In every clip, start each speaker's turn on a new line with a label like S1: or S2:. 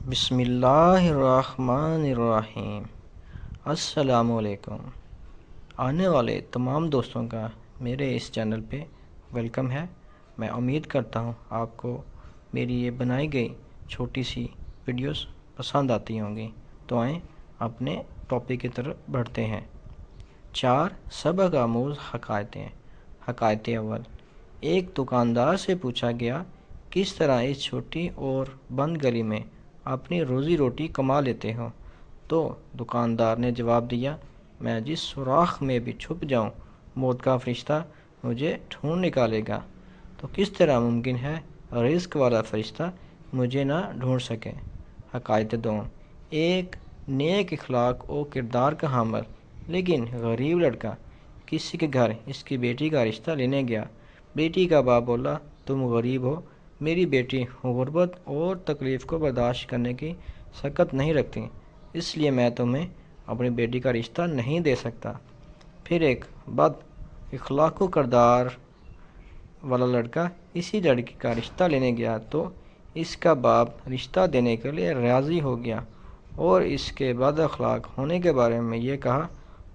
S1: بسم اللہ الرحمن الرحیم۔ السلام علیکم۔ آنے والے تمام دوستوں کا میرے اس چینل پہ ویلکم ہے۔ میں امید کرتا ہوں آپ کو میری یہ بنائی گئی چھوٹی سی ویڈیوز پسند آتی ہوں گی۔ تو آئیں اپنے ٹاپک کی طرف بڑھتے ہیں۔ 4 سبق آموز حکایتیں۔ حکایت اول۔ ایک دکاندار سے پوچھا گیا کس طرح اس چھوٹی اور بند گلی میں اپنی روزی روٹی کما لیتے ہو؟ تو دکاندار نے جواب دیا، میں جس سوراخ میں بھی چھپ جاؤں موت کا فرشتہ مجھے ڈھونڈ نکالے گا۔ تو کس طرح ممکن ہے رزق والا فرشتہ مجھے نہ ڈھونڈ سکے؟ حکایت دوم۔ ایک نیک اخلاق و کردار کا حامل لیکن غریب لڑکا کسی کے گھر اس کی بیٹی کا رشتہ لینے گیا۔ بیٹی کا باپ بولا، تم غریب ہو، میری بیٹی غربت اور تکلیف کو برداشت کرنے کی سکت نہیں رکھتی، اس لیے میں تمہیں اپنی بیٹی کا رشتہ نہیں دے سکتا۔ پھر ایک بد اخلاق و کردار والا لڑکا اسی لڑکی کا رشتہ لینے گیا تو اس کا باپ رشتہ دینے کے لیے راضی ہو گیا اور اس کے بد اخلاق ہونے کے بارے میں یہ کہا،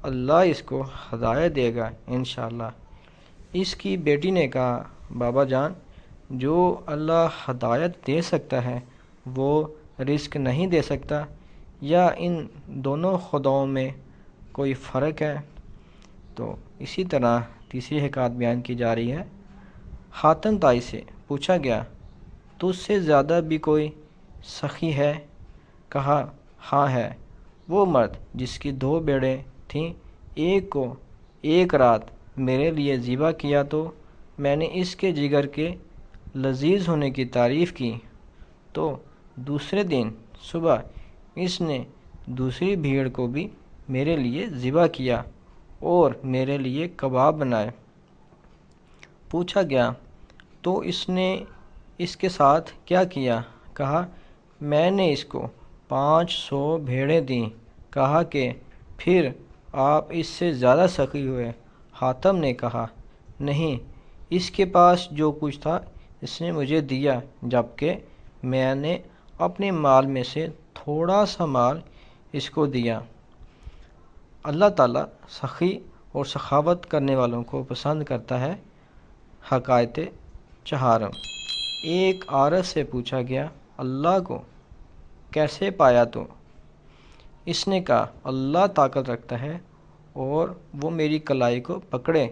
S1: اللہ اس کو ہدایت دے گا انشاءاللہ۔ اس کی بیٹی نے کہا، بابا جان، جو اللہ ہدایت دے سکتا ہے وہ رزق نہیں دے سکتا، یا ان دونوں خداؤں میں کوئی فرق ہے؟ تو اسی طرح تیسری حکایت بیان کی جا رہی ہے۔ حاتم طائی سے پوچھا گیا، تجھ سے زیادہ بھی کوئی سخی ہے؟ کہا، ہاں ہے، وہ مرد جس کی 2 بھیڑیں تھیں، ایک کو ایک رات میرے لیے ذبح کیا تو میں نے اس کے جگر کے لذیذ ہونے کی تعریف کی، تو دوسرے دن صبح اس نے دوسری بھیڑ کو بھی میرے لیے ذبح کیا اور میرے لیے کباب بنائے۔ پوچھا گیا، تو اس نے اس کے ساتھ کیا کیا؟ کہا، میں نے اس کو 500 بھیڑیں دیں۔ کہا کہ پھر آپ اس سے زیادہ سخی ہوئے؟ حاتم نے کہا، نہیں، اس کے پاس جو کچھ تھا اس نے مجھے دیا، جبکہ میں نے اپنے مال میں سے تھوڑا سا مال اس کو دیا۔ اللہ تعالیٰ سخی اور سخاوت کرنے والوں کو پسند کرتا ہے۔ حکایت چہارم۔ ایک عورت سے پوچھا گیا، اللہ کو کیسے پایا تو؟ اس نے کہا، اللہ طاقت رکھتا ہے اور وہ میری کلائی کو پکڑے،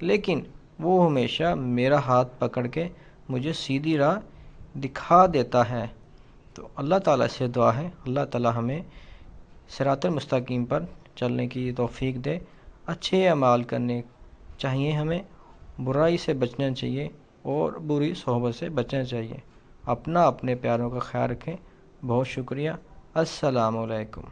S1: لیکن وہ ہمیشہ میرا ہاتھ پکڑ کے مجھے سیدھی راہ دکھا دیتا ہے۔ تو اللہ تعالیٰ سے دعا ہے اللہ تعالیٰ ہمیں صراط المستقیم پر چلنے کی توفیق دے۔ اچھے اعمال کرنے چاہیے، ہمیں برائی سے بچنا چاہیے اور بری صحبت سے بچنا چاہیے۔ اپنا اپنے پیاروں کا خیال رکھیں۔ بہت شکریہ۔ السلام علیکم۔